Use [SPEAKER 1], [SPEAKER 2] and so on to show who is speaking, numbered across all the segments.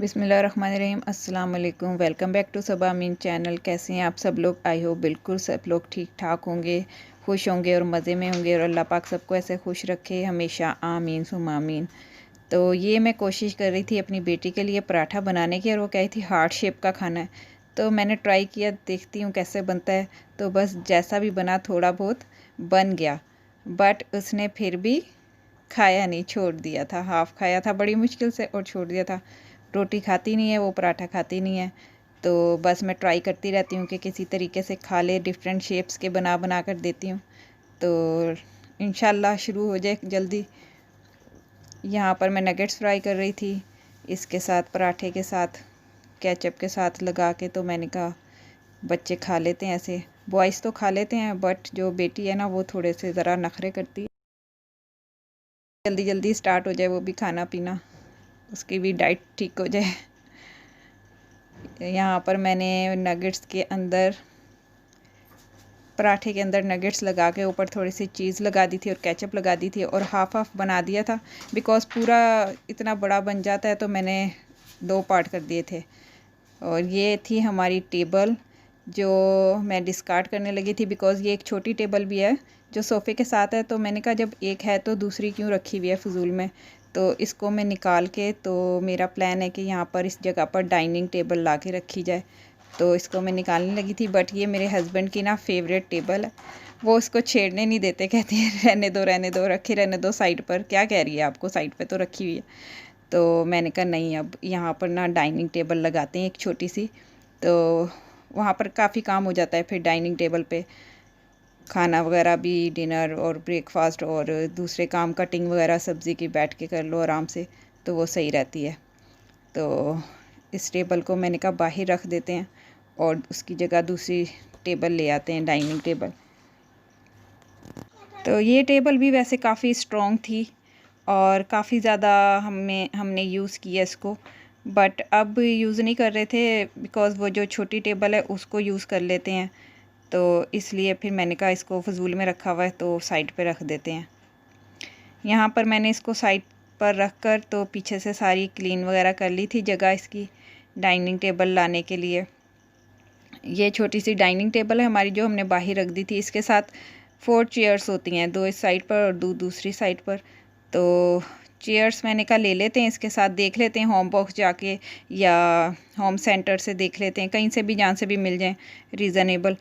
[SPEAKER 1] बिस्मिल्लाहिर्रहमानिर्रहीम अस्सलाम वालेकुम। Welcome back to Saba Amin channel. कैसे हैं आप सब लोग? आई होप बिल्कुल सब लोग ठीक ठाक होंगे, खुश होंगे और मज़े में होंगे, और अल्लाह पाक सबको ऐसे खुश रखे हमेशा, आमीन सुम आमीन। तो ये मैं कोशिश कर रही थी अपनी बेटी के लिए पराठा बनाने की, और वो कही थी हार्ट शेप का खाना है। तो मैंने ट्राई किया, देखती हूँ कैसे बनता है। तो बस जैसा भी बना थोड़ा बहुत बन गया, बट उसने फिर भी खाया नहीं, छोड़ दिया था। हाफ़ खाया था बड़ी मुश्किल से और छोड़ दिया था। रोटी खाती नहीं है वो, पराठा खाती नहीं है। तो बस मैं ट्राई करती रहती हूँ कि किसी तरीके से खा ले, डिफरेंट शेप्स के बना बना कर देती हूँ। तो इंशाल्लाह शुरू हो जाए जल्दी। यहाँ पर मैं नगेट्स फ्राई कर रही थी, इसके साथ पराठे के साथ केचप के साथ लगा के। तो मैंने कहा बच्चे खा लेते हैं ऐसे, बॉयज़ तो खा लेते हैं, बट जो बेटी है ना वो थोड़े से ज़रा नखरे करती है। जल्दी जल्दी स्टार्ट हो जाए वो भी खाना पीना, उसकी भी डाइट ठीक हो जाए। यहाँ पर मैंने नगेट्स के अंदर, पराठे के अंदर नगेट्स लगा के ऊपर थोड़ी सी चीज़ लगा दी थी और केचप लगा दी थी, और हाफ बना दिया था। बिकॉज़ पूरा इतना बड़ा बन जाता है तो मैंने 2 पार्ट कर दिए थे। और ये थी हमारी टेबल जो मैं डिस्कार्ड करने लगी थी, बिकॉज़ ये एक छोटी टेबल भी है जो सोफ़े के साथ है। तो मैंने कहा जब एक है तो दूसरी क्यों रखी हुई है फ़िज़ूल में। तो इसको मैं निकाल के, तो मेरा प्लान है कि यहाँ पर इस जगह पर डाइनिंग टेबल ला के रखी जाए। तो इसको मैं निकालने लगी थी, बट ये मेरे हस्बैंड की ना फेवरेट टेबल है। वो इसको छेड़ने नहीं देते, कहते हैं रहने दो, रखे रहने दो साइड पर। क्या कह रही है, आपको साइड पे तो रखी हुई है। तो मैंने कहा नहीं, अब यहाँ पर ना डाइनिंग टेबल लगाते हैं एक छोटी सी। तो वहाँ पर काफ़ी काम हो जाता है फिर डाइनिंग टेबल पे, खाना वगैरह भी, डिनर और ब्रेकफास्ट और दूसरे काम, कटिंग वगैरह सब्ज़ी की बैठ के कर लो आराम से, तो वो सही रहती है। तो इस टेबल को मैंने कहा बाहर रख देते हैं और उसकी जगह दूसरी टेबल ले आते हैं, डाइनिंग टेबल। तो ये टेबल भी वैसे काफ़ी स्ट्रॉन्ग थी और काफ़ी ज़्यादा हमने यूज़ किया इसको, बट अब यूज़ नहीं कर रहे थे, बिकॉज़ वो जो छोटी टेबल है उसको यूज़ कर लेते हैं। तो इसलिए फिर मैंने कहा इसको फ़िज़ूल में रखा हुआ है तो साइड पे रख देते हैं। यहाँ पर मैंने इसको साइड पर रख कर तो पीछे से सारी क्लीन वगैरह कर ली थी जगह इसकी डाइनिंग टेबल लाने के लिए। ये छोटी सी डाइनिंग टेबल है हमारी जो हमने बाहर रख दी थी। इसके साथ 4 चेयर्स होती हैं, 2 इस साइड पर और दूसरी साइड पर। तो चेयर्स मैंने कहा ले लेते हैं, इसके साथ देख लेते हैं होम बॉक्स जाके या होम सेंटर से देख लेते हैं, कहीं से भी जहाँ से भी मिल जाएं रीज़नेबल।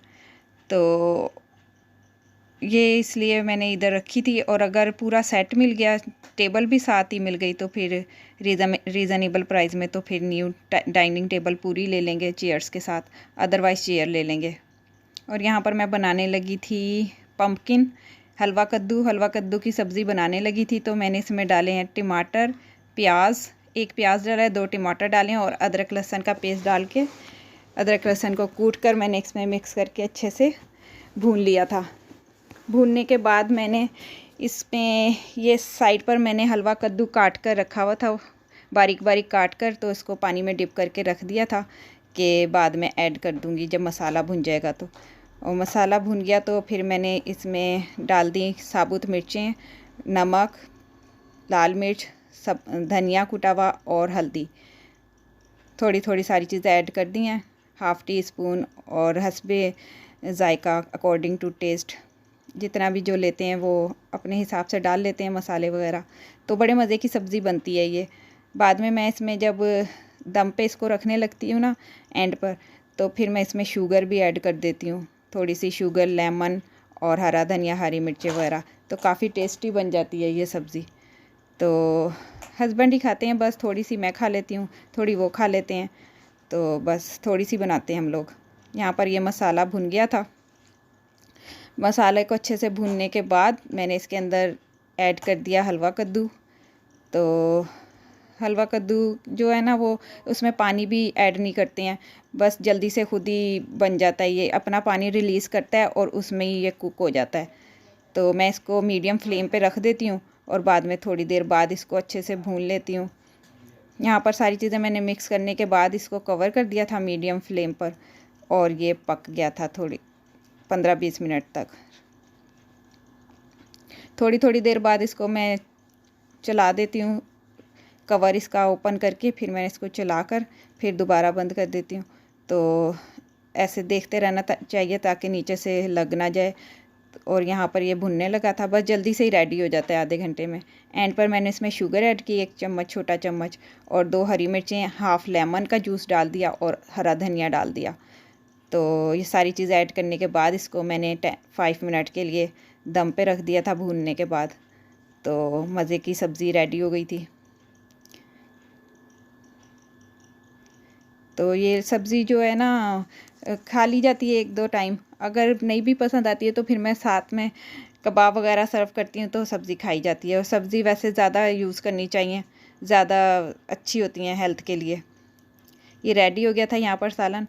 [SPEAKER 1] तो ये इसलिए मैंने इधर रखी थी, और अगर पूरा सेट मिल गया, टेबल भी साथ ही मिल गई, तो फिर रीज़नेबल प्राइस में तो फिर न्यू डाइनिंग टेबल पूरी ले लेंगे चेयर्स के साथ, अदरवाइज़ चेयर ले लेंगे। और यहाँ पर मैं बनाने लगी थी पम्पकिन हलवा कद्दू की सब्ज़ी बनाने लगी थी। तो मैंने इसमें डाले हैं टमाटर, प्याज, 1 प्याज डाला है, 2 टमाटर डाले हैं, और अदरक लहसुन का पेस्ट डाल के, अदरक लहसुन को कूट कर मैंने इसमें मिक्स करके अच्छे से भून लिया था। भूनने के बाद मैंने इसमें ये साइड पर मैंने हलवा कद्दू काट कर रखा हुआ था, बारीक बारीक काट कर, तो इसको पानी में डिप करके रख दिया था कि बाद में ऐड कर दूँगी जब मसाला भुन जाएगा। तो और मसाला भुन गया तो फिर मैंने इसमें डाल दी साबुत मिर्चें, नमक, लाल मिर्च, सब धनिया कुटा हुआ और हल्दी, थोड़ी थोड़ी सारी चीज़ें ऐड कर दी हैं, हाफ़ टी स्पून, और हस्बे ज़ायका अकॉर्डिंग टू टेस्ट, जितना भी जो लेते हैं वो अपने हिसाब से डाल लेते हैं मसाले वगैरह। तो बड़े मज़े की सब्ज़ी बनती है ये। बाद में मैं इसमें जब दम पे इसको रखने लगती हूँ ना एंड पर, तो फिर मैं इसमें शुगर भी ऐड कर देती हूँ, थोड़ी सी शुगर, लेमन और हरा धनिया, हरी मिर्चें वगैरह। तो काफ़ी टेस्टी बन जाती है ये सब्ज़ी। तो हस्बैंड ही खाते हैं बस, थोड़ी सी मैं खा लेती हूँ, थोड़ी वो खा लेते हैं, तो बस थोड़ी सी बनाते हैं हम लोग। यहाँ पर ये मसाला भुन गया था। मसाले को अच्छे से भूनने के बाद मैंने इसके अंदर ऐड कर दिया हलवा कद्दू। तो हलवा कद्दू जो है ना, वो उसमें पानी भी ऐड नहीं करते हैं, बस जल्दी से खुद ही बन जाता है, ये अपना पानी रिलीज़ करता है और उसमें ही ये कुक हो जाता है। तो मैं इसको मीडियम फ्लेम पे रख देती हूँ और बाद में थोड़ी देर बाद इसको अच्छे से भून लेती हूँ। यहाँ पर सारी चीज़ें मैंने मिक्स करने के बाद इसको कवर कर दिया था मीडियम फ्लेम पर, और ये पक गया था थोड़ी 15-20 मिनट तक। थोड़ी थोड़ी देर बाद इसको मैं चला देती हूँ, कवर इसका ओपन करके फिर मैं इसको चलाकर फिर दोबारा बंद कर देती हूँ। तो ऐसे देखते रहना चाहिए ताकि नीचे से लग ना जाए। और यहाँ पर ये भुनने लगा था, बस जल्दी से ही रेडी हो जाता है आधे घंटे में। एंड पर मैंने इसमें शुगर ऐड की 1 चम्मच, छोटा चम्मच, और 2 हरी मिर्चें, हाफ़ लेमन का जूस डाल दिया और हरा धनिया डाल दिया। तो ये सारी चीज़ ऐड करने के बाद इसको मैंने 5 मिनट के लिए दम पे रख दिया था भूनने के बाद। तो मज़े की सब्ज़ी रेडी हो गई थी। तो ये सब्ज़ी जो है ना खा ली जाती है 1-2 टाइम। अगर नहीं भी पसंद आती है तो फिर मैं साथ में कबाब वगैरह सर्व करती हूँ तो सब्ज़ी खाई जाती है। और सब्ज़ी वैसे ज़्यादा यूज़ करनी चाहिए, ज़्यादा अच्छी होती हैं हेल्थ के लिए। ये रेडी हो गया था यहाँ पर सालन।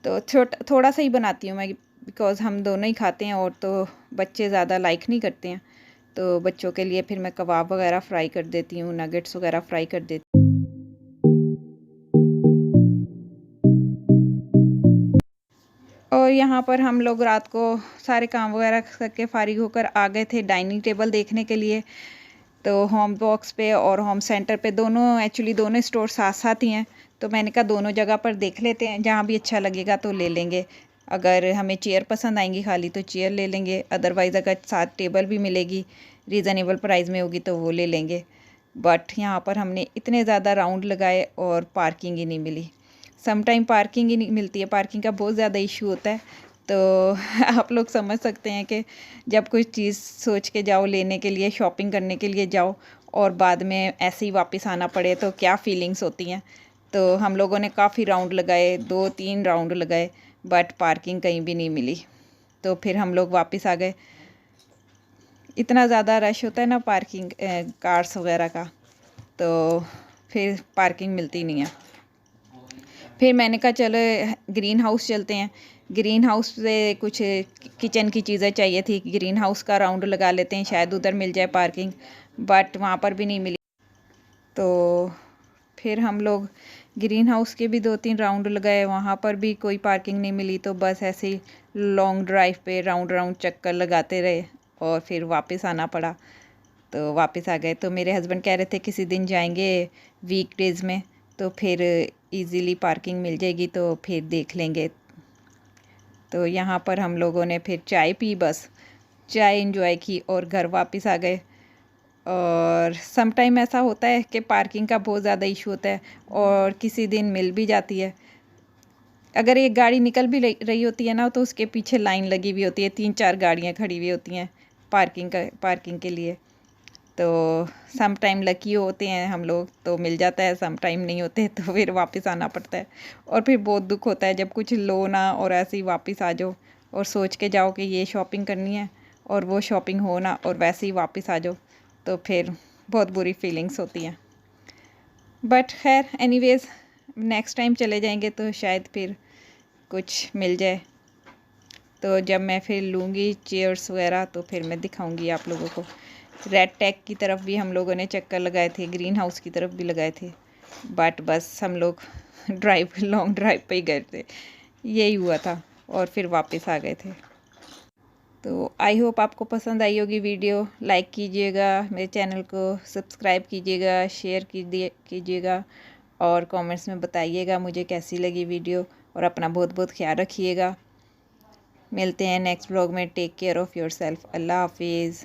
[SPEAKER 1] तो थोड़ा सा ही बनाती हूँ मैं, बिकॉज़ हम दोनों ही खाते हैं और तो बच्चे ज़्यादा लाइक नहीं करते हैं। तो बच्चों के लिए फिर मैं कबाब वगैरह फ्राई कर देती हूँ, नगेट्स वगैरह फ्राई कर देती हूँ। और यहाँ पर हम लोग रात को सारे काम वगैरह करके फारिग होकर आ गए थे डाइनिंग टेबल देखने के लिए। तो होम बॉक्स पे और होम सेंटर पे दोनों स्टोर साथ साथ ही हैं। तो मैंने कहा दोनों जगह पर देख लेते हैं, जहाँ भी अच्छा लगेगा तो ले लेंगे। अगर हमें चेयर पसंद आएंगी खाली तो चेयर ले लेंगे, अदरवाइज़ अगर साथ टेबल भी मिलेगी रीज़नेबल प्राइस में होगी तो वो ले लेंगे। बट यहाँ पर हमने इतने ज़्यादा राउंड लगाए और पार्किंग ही नहीं मिली। सम टाइम पार्किंग ही नहीं मिलती है, पार्किंग का बहुत ज़्यादा इशू होता है। तो आप लोग समझ सकते हैं कि जब कोई चीज़ सोच के जाओ लेने के लिए, शॉपिंग करने के लिए जाओ और बाद में ऐसे ही वापस आना पड़े तो क्या फीलिंग्स होती हैं। तो हम लोगों ने काफ़ी राउंड लगाए, 2-3 राउंड लगाए, बट पार्किंग कहीं भी नहीं मिली। तो फिर हम लोग वापस आ गए। इतना ज़्यादा रश होता है ना पार्किंग कार्स वगैरह का, तो फिर पार्किंग मिलती नहीं है। फिर मैंने कहा चलो ग्रीन हाउस चलते हैं। ग्रीन हाउस से कुछ किचन की चीज़ें चाहिए थी, ग्रीन हाउस का राउंड लगा लेते हैं, शायद उधर मिल जाए पार्किंग, बट वहाँ पर भी नहीं मिली। तो फिर हम लोग ग्रीन हाउस के भी 2-3 राउंड लगाए, वहाँ पर भी कोई पार्किंग नहीं मिली। तो बस ऐसे ही लॉन्ग ड्राइव पे राउंड राउंड चक्कर लगाते रहे और फिर वापस आना पड़ा। तो वापस आ गए। तो मेरे हस्बैंड कह रहे थे किसी दिन जाएंगे वीकडेज़ में तो फिर इजीली पार्किंग मिल जाएगी, तो फिर देख लेंगे। तो यहाँ पर हम लोगों ने फिर चाय पी, बस चाय एंजॉय की और घर वापस आ गए। और सम टाइम ऐसा होता है कि पार्किंग का बहुत ज़्यादा इशू होता है और किसी दिन मिल भी जाती है। अगर एक गाड़ी निकल भी रही होती है ना तो उसके पीछे लाइन लगी हुई होती है, 3-4 गाड़ियाँ खड़ी हुई होती हैं पार्किंग के लिए। तो सम टाइम लकी होते हैं हम लोग तो मिल जाता है, सम टाइम नहीं होते तो फिर वापस आना पड़ता है। और फिर बहुत दुख होता है जब कुछ लो ना और ऐसे ही वापस आ जाओ और सोच के जाओ कि ये शॉपिंग करनी है और वो शॉपिंग हो ना और वैसे ही वापस आ जाओ, तो फिर बहुत बुरी फीलिंग्स होती हैं। बट खैर एनीवेज़ नेक्स्ट टाइम चले जाएंगे तो शायद फिर कुछ मिल जाए। तो जब मैं फिर लूँगी चेयर्स वगैरह तो फिर मैं दिखाऊंगी आप लोगों को। रेड टैग की तरफ भी हम लोगों ने चक्कर लगाए थे, ग्रीन हाउस की तरफ भी लगाए थे, बट बस हम लोग लॉन्ग ड्राइव पे ही गए थे, यही हुआ था और फिर वापस आ गए थे। तो आई होप आपको पसंद आई होगी वीडियो। लाइक कीजिएगा, मेरे चैनल को सब्सक्राइब कीजिएगा, शेयर कीजिएगा और कमेंट्स में बताइएगा मुझे कैसी लगी वीडियो। और अपना बहुत बहुत ख्याल रखिएगा। मिलते हैं नेक्स्ट व्लॉग में। Take care of yourself. अल्लाह हाफिज़।